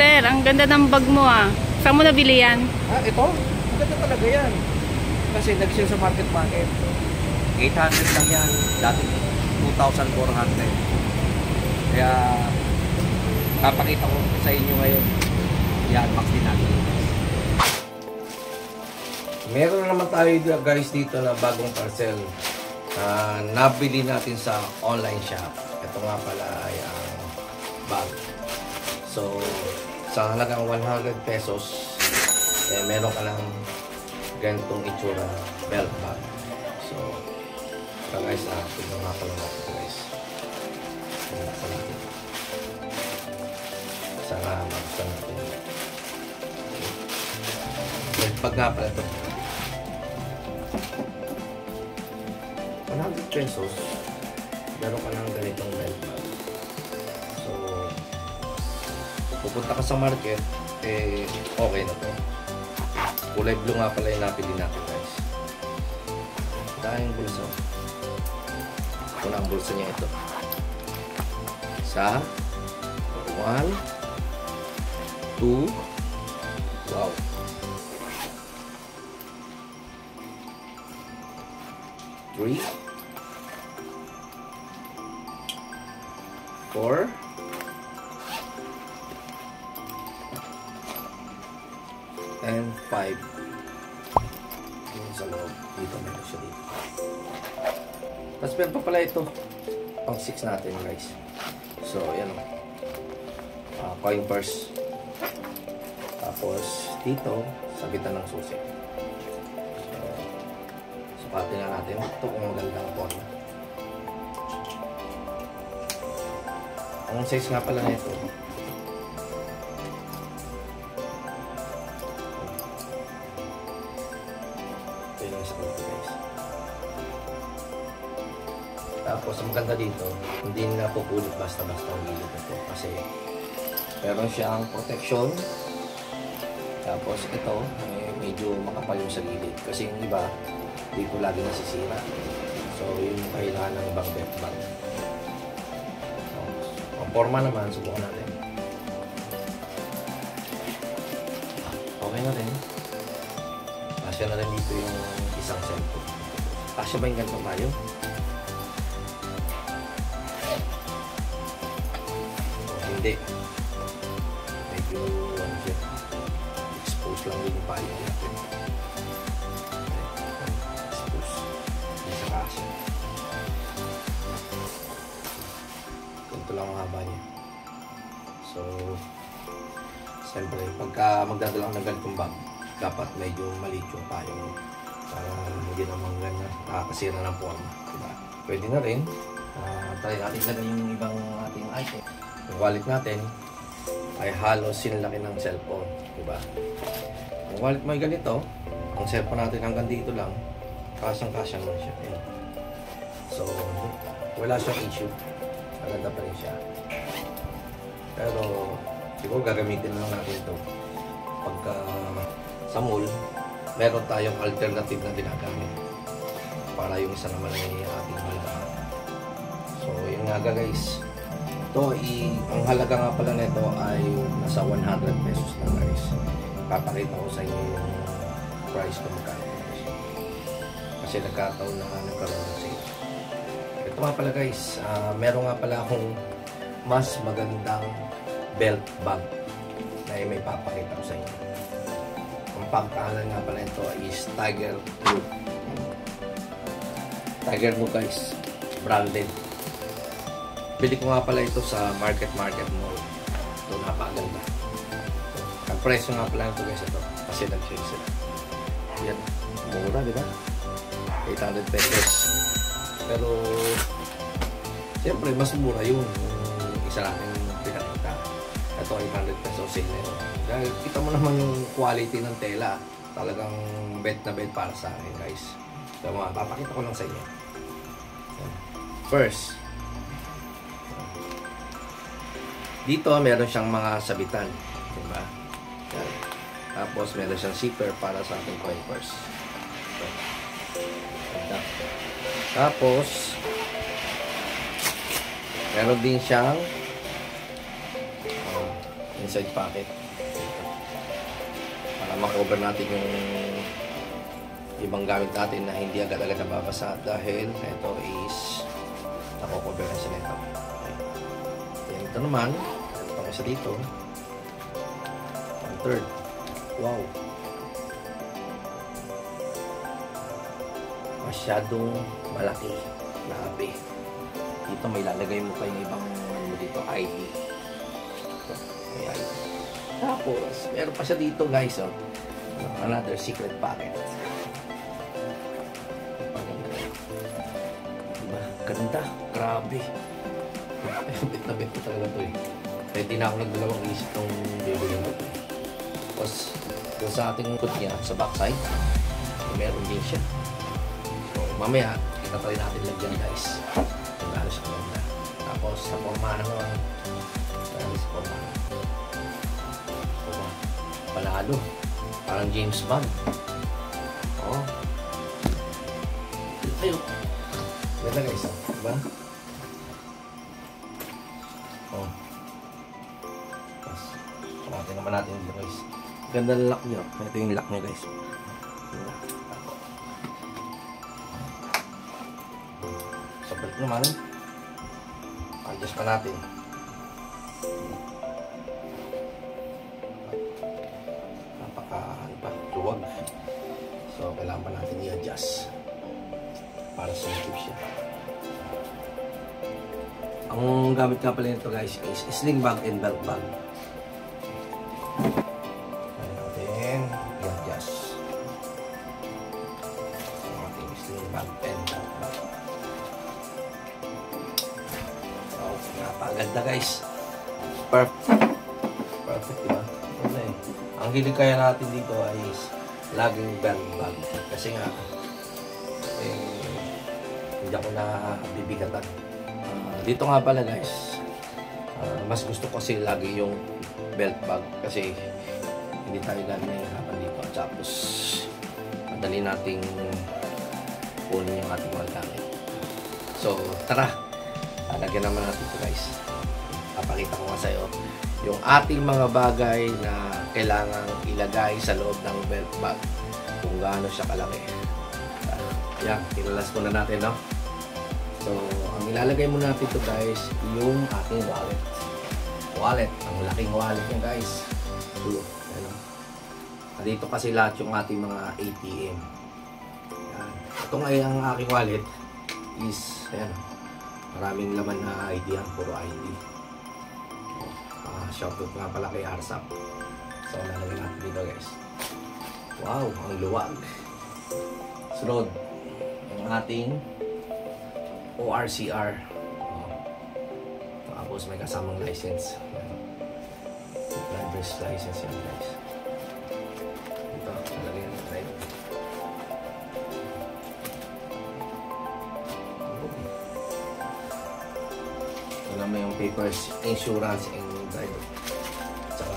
sir. Ang ganda ng bag mo ah. Saan mo nabili yan? Ah, ito? Ang ganda talaga yan. Kasi nag-sale sa market. 800 lang yan. Dati 2,400. Kaya papakita ko sa inyo ngayon. I-unbox din natin. Meron naman tayo guys dito na bagong parcel. Nabili natin sa online shop. Ito nga pala ay ang bag. So, sa halagang 100 pesos, eh, meron ka lang ganitong itsura belt bag. So, ito guys, tignan nga pala natin guys. Tignan natin. Sana makita natin. Belt bag nga pala ito. 100 pesos, meron ka lang ganitong belt bag. So, pupunta ka sa market, eh, okay na to. Kulay blue nga pala yung napili natin guys. Dahil yung bulsa. Ito na ang bulsa niya ito. Sa 1, 2, wow. 3, 4, and 5. Yung sa loob. Dito meron siya dito. Tapos meron pa pala ito. Pang 6 natin guys. So, yan o. Coin purse. Tapos, dito, sabitan ng susi. So, sukatin na natin. Ito kung magandang forma. Ang size nga pala nito. Ito yung sa kulto guys. Tapos ang maganda dito, hindi na pupulot basta-basta ang gilid nito. Kasi meron siyang protection. Tapos ito, medyo makapal yung sa gilid. Kasi yung iba, dito lagi nasisira. So yung kailangan ng ibang belt bag. Ang forma naman, subukan natin. Okay na rin. Kasya na rin dito yung isang cellphone. Kasya ba yung ganito tayo? Hindi. Medyo expose lang din yung payo natin. Expose. Hindi sa kasya. Ganito lang ang haba niya. So, siyempre, pagka magdadala ng ganitong bag, dapat medyo maliit yung payo para hindi naman ganyan nakakasira ng forma. Diba? Pwede na rin. Try natin lagay yung ibang ating item. Yung wallet natin ay halos sinlaki ng cellphone. Diba? Yung wallet may ganito, ang cellphone natin hanggang dito lang, kasyang-kasya naman siya. Ayan. So, wala siyang issue. Maganda pa rin siya. Pero, siguro gagamitin lang natin ito. Pagka sa mall, meron tayong alternative na ginagamit para yung isa naman ay ating malaman. So, yun nga guys. Ito, ang halaga nga pala nito ay nasa 100 pesos lang guys. Papakita ko sa inyo yung price kung magkano. Kasi nagkataon na nagkaroon ng sale. Ito nga pala guys, meron nga pala akong mas magandang belt bag na may papakita ko sa inyo. Ang pagkalan nga pala ito is Tiger Blue. Tiger Blue guys, branded. Bili ko nga pala ito sa Market Mall. Ito napakaganda. Ang presyo nga pala ito guys ito. Kasi nag-sale sila. Yan, mura diba? 800 pesos. Pero siyempre mas mura yun. Yung isa natin pinakita. Ito 800 pesos sale na yun. Dahil kita mo naman yung quality ng tela. Talagang bet na bet para sa akin guys. So papakita ko lang sa inyo. First, dito meron siyang mga sabitan, diba? Yan. Tapos meron siyang zipper para sa ating coin purse. Tapos meron din siyang inside pocket. Para ma-cover natin yung ibang gamit natin na hindi agad-agad nababasa dahil ito is nako-cover na siya nito. Okay. Then ito naman, ito pa isa dito. 1/3. Wow. Masyadong malaki. Grabe. Dito may lalagay mo pa yung ibang dito, ID. Ito, may ID. Tapos, meron pa siya dito guys, oh. Another secret pocket. Diba? Ganda. Grabe. Bit na bit ko talaga ito eh. Kaya di na ako nagdalawang isip ng bibilin ko. Tapos, yung sa ating hood niya, sa backside, meron din siya. So, mamaya, itatry natin lang dyan guys. Kung gano'n siya maganda. Tapos, sa formahan naman, sa formahan. Panalo. Parang James Bond. Oh. Ayun. Ganda guys, oh. Diba? Oh. Tapos, kumatin naman natin dito guys. Ganda ng lock niya. Ito yung lock niya guys. Sa balik naman, adjust pa natin. Luwag. So, kailangan pa natin i-adjust para sensitive siya. Ang gamit nga pala nito guys is sling bag and belt bag. Kaya natin i-adjust ang ating sling bag and belt bag. So, napaganda guys. Perfect. Perfect, diba? Ang hilig kaya natin dito ay laging belt bag. Kasi nga, hindi ako na bibigatan. Dito nga pala guys, mas gusto ko kasi lagi yung belt bag. Kasi hindi tayo gano'n nahihirapan dito. Tapos, madali nating kunin yung ating mga gamit. So, tara. Lagyan naman natin ito guys. Papakita ko nga sa'yo yung ating mga bagay na kailangang ilagay sa loob ng belt bag kung gaano siya kalaki. Yan, tinalas muna natin, no? So, ang ilalagay muna natin ito guys, yung ating wallet. Wallet, ang laking wallet niya guys. Ano? Dito kasi lahat yung ating mga ATM. Yan. Ito nga ang aking wallet is, ayan, maraming laman na ID yan, puro ID. Shoutout nga pala kay Arsap. So, lalagyan natin dito guys. Wow, ang luwag. Sunod, yung ating ORCR. Tapos may kasamang license. Driver's license yan guys. Ito, lalagyan natin. Wala mo yung papers, insurance, and driver. Tsaka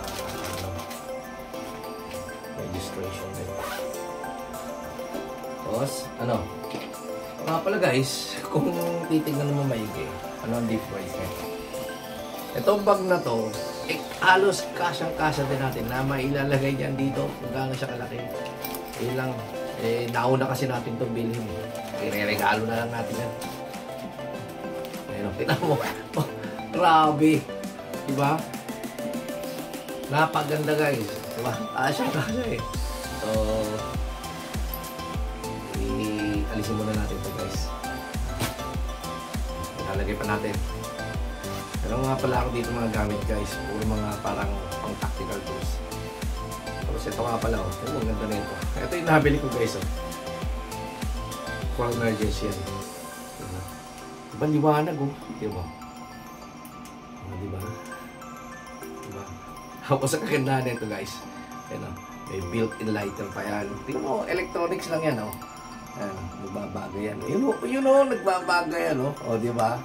registration din. Tapos, ano? Nga pala guys, kung titignan mo maigi, ano ang difference nito? Itong bag na to, halos kasyang-kasya din natin na mailalagay dyan dito kung gaano siya kalaki. Yun lang, nauna kasi natin itong bilhin. Regalo na lang natin yan. Ayun, tignan mo. Grabe. Diba? Napaganda guys. Diba? Kasya eh. So, alisin muna natin ito guys. Ilalagay pa natin. Pero nga pala ako dito mga gamit guys. Puro mga parang pang tactical tools. Tapos ito nga pala oh. Ito ang ganda na ito. Ito yung nabili ko guys oh. For emergency yan. Diba liwanag oh. Diba? Diba? Diba? Tapos ang kagandahan na ito guys. Ayan oh. May built-in lighter pa yan. Tingnan mo, electronics lang yan oh. Ayan, nagbabago yan. Yun o, nagbabago yan o. O, di ba?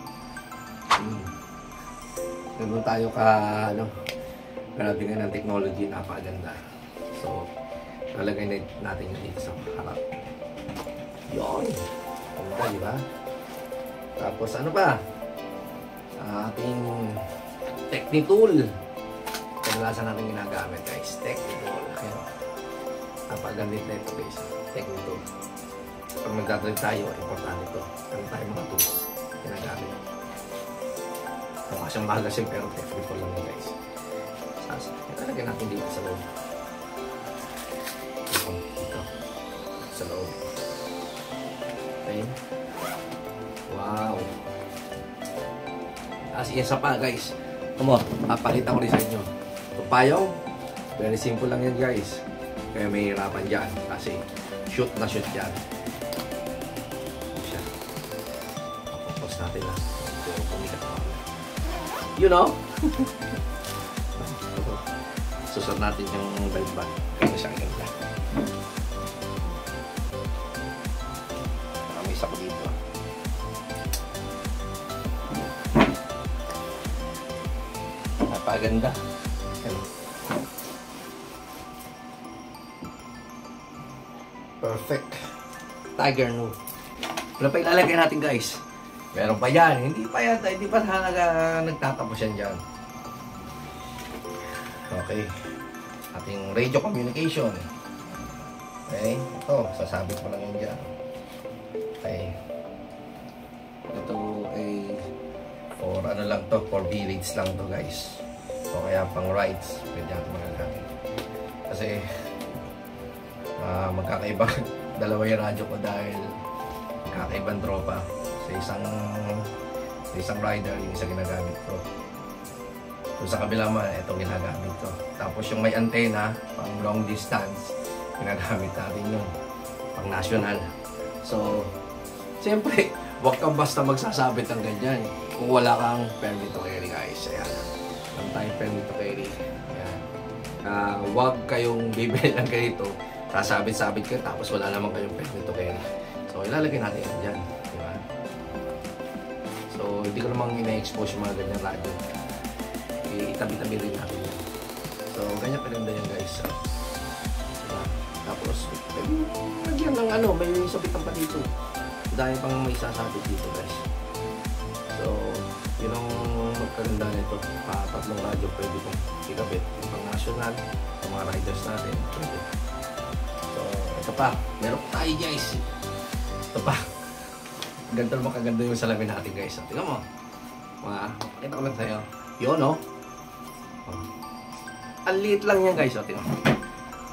Ganun tayo ka, ano, grabe nga ng technology, napakaganda. So, lalagay natin yun dito sa harap. Yun. Ganda, di ba? Tapos, ano pa? Ating Technitool. kadalasan natin ginagamit guys. Technical. Ayan o. Napagandit na ito guys. Technical. Pag magdadrive tayo, importante ito. Ano tayo mga tools ginagamit. Mukha siyang magasin pero technical lang yun guys. Ilalagay natin dito sa loob. Dito. Sa loob. Okay. Wow. As isa pa guys. Papakita ko rin sa inyo. Ito payong. Very simple lang yan guys. Kaya may hirapan dyan. Kasi shoot na shoot dyan. Siya. Papapos natin ha. Ito pumikat mo. You know? Susot natin yung belt bag. Kaya siyang ganda. Makamis ako dito. Napaganda. Perfect. Tiger no. Ano pa ilalagay natin guys? Meron pa yan. Hindi pa nagtatapos yan dyan. Okay. Ating radio communication. Okay. Ito. Sasabit mo lang yun dyan. Okay. Ito ay for ano lang to. For village lang to guys. O kaya pang rides. Pwede natin magagamit. Kasi magkakaiba. Dalawa yung radyo ko dahil magkakaibang tropa. Sa isang rider yung isa ginagamit ko. So sa kabila man, itong ginagamit ko. Tapos yung may antena, pang long distance, ginagamit natin yung pang national. So, siyempre, huwag kang basta magsasabit ng ganyan kung wala kang permit to carry guys. Ayan. Wala tayong permit to carry. Ayan. Huwag kayong bibili ng ganito, sasabit-sabit kayo, tapos wala naman kayong permit to carry. So, ilalagay natin yan dyan. Diba? So, hindi ko namang ina-expose yung mga ganyan radyo. Itabi-tabi rin natin yan. So, ganyan pinaganda yan guys. Diba? Tapos, lagyan ng ano, may sabitan pa dito. Dahil pang may sasabit dito guys. So, yun ang magkaganda nito. Tatlong radyo pwede kong ikabit. Yung pang national, yung mga riders natin. Pwede. So, ito pa. Meron pa tayo guys. Ito pa. Ganito naman kaganda yung salamin natin guys. So, tingnan mo. Pakita ko lang sa'yo. Yun no. Ang liit lang yan guys. So, tingnan mo.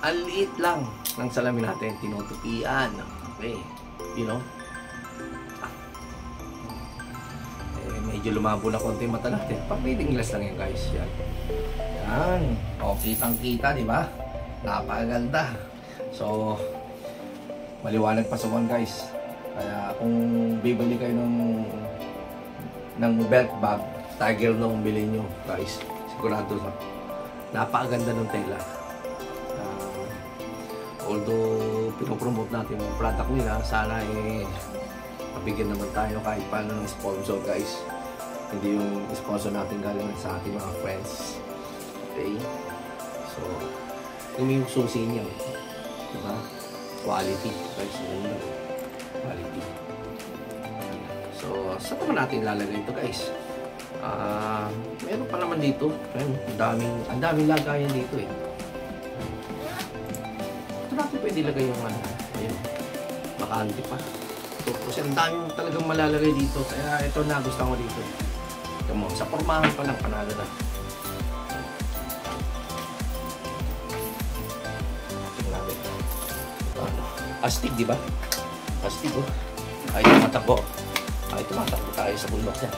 Ang liit lang ng salamin natin. Tinutupian. Okay. You know. Medyo lumabo na konti yung mata natin. Pang reading glass lang yan guys. Yan. Yan. O, kitang-kita, di ba? Napakaganda. So, maliwanag pa sa one guys. Kaya kung bibili kayo ng belt bag, Tiger na kung bilhin nyo guys. Sigurado na. Napakaganda ng tela. Although pinopromote natin yung product nila, sana mabigyan naman tayo kahit paano ng sponsor guys. Hindi yung sponsor natin galing sa ating mga friends. Okay? So, yung susi niya. Diba? Quality. Guys, quality. So, saan naman natin lalagay ito guys? Meron pa naman dito. Ang daming lagayan dito eh. Ito natin pwede lagay yung ano. Ayun. Bakante pa. So, kasi ang daming talagang malalagay dito. Kaya ito na gusto ko dito. Ito mo, sa pormahan pa lang panalo na. Astig, di ba? Astig, oh. Ay, tumatakbo. Ay, tumatakbo tayo sa bundok niya.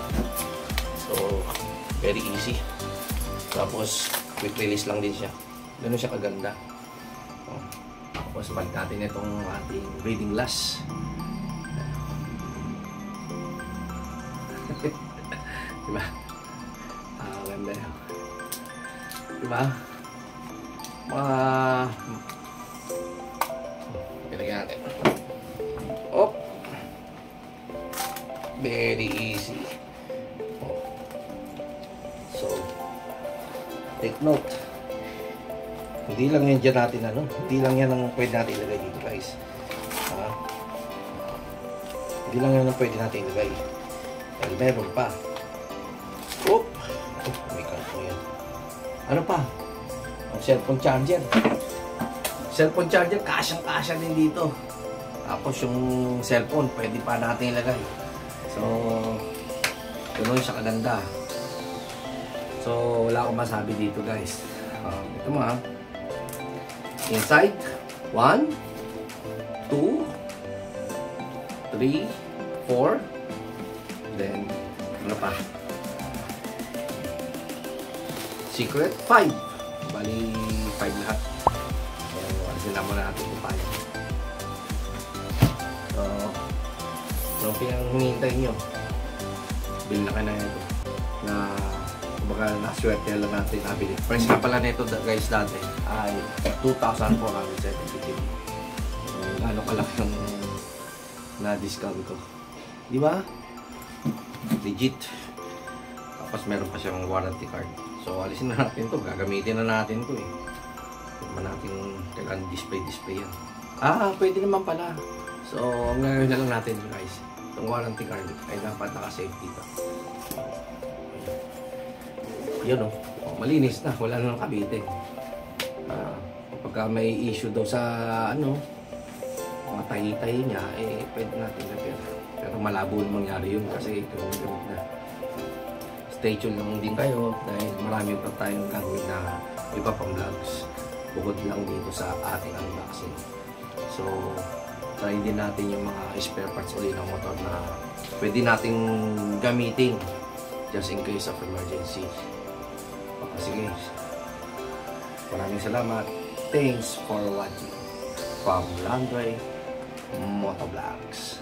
So, very easy. Tapos, quick release lang din siya. Ganun siya kaganda. Oh. Tapos, balik natin itong ating reading glass. Diba? Ganda yun. Diba? Pilagyan natin. Oh! Very easy. Oh. So, take note. Hindi lang yan dyan natin ano. Hindi lang yan ang pwede natin ilagay dito guys. Hindi lang yan ang pwede natin ilagay. Dahil meron pa. Oh! May kanto yan. Ano pa? Yung cellphone charger. Cellphone charger, kasyang-kasya din dito. Tapos yung cellphone, pwede pa natin ilagay. So, ganoon siya kaganda. So, wala akong masabi dito guys. Ito mo ha. Inside, 1, 2, 3, 4. Then, ano pa? Secret, 5. Bali, 5 lahat. So, alisin naman natin yung 5. So, anong pinanghihintay nyo? Bilhin na kayo na ito. Na, kumbaga, naswerte lang natin nabili. Price na pala nito guys dati ay 2,470. Ano ka lang yung na-discount ko. Di ba? Legit. Tapos meron pa siyang warranty card. So, alisin na natin to. Gagamitin na natin to eh. Naman natin kailangan display yan. Pwede naman pala. So, ngayon na lang natin guys. Itong warranty card ay dapat naka-safety pa. Yun oh. Malinis na. Wala na nakabitin. Pagka may issue daw sa mga tahi-tahi niya, pwede natin repair. Pero malabo na mangyari yun kasi ito na. Stay tuned lang din kayo dahil marami pa tayong gagawin na iba pang vlogs bukod lang dito sa ating unboxing. So, try din natin yung mga spare parts uli ng motor na pwede nating gamitin just in case of emergency. Sige, maraming salamat. Thanks for watching from Landray Motovlogs.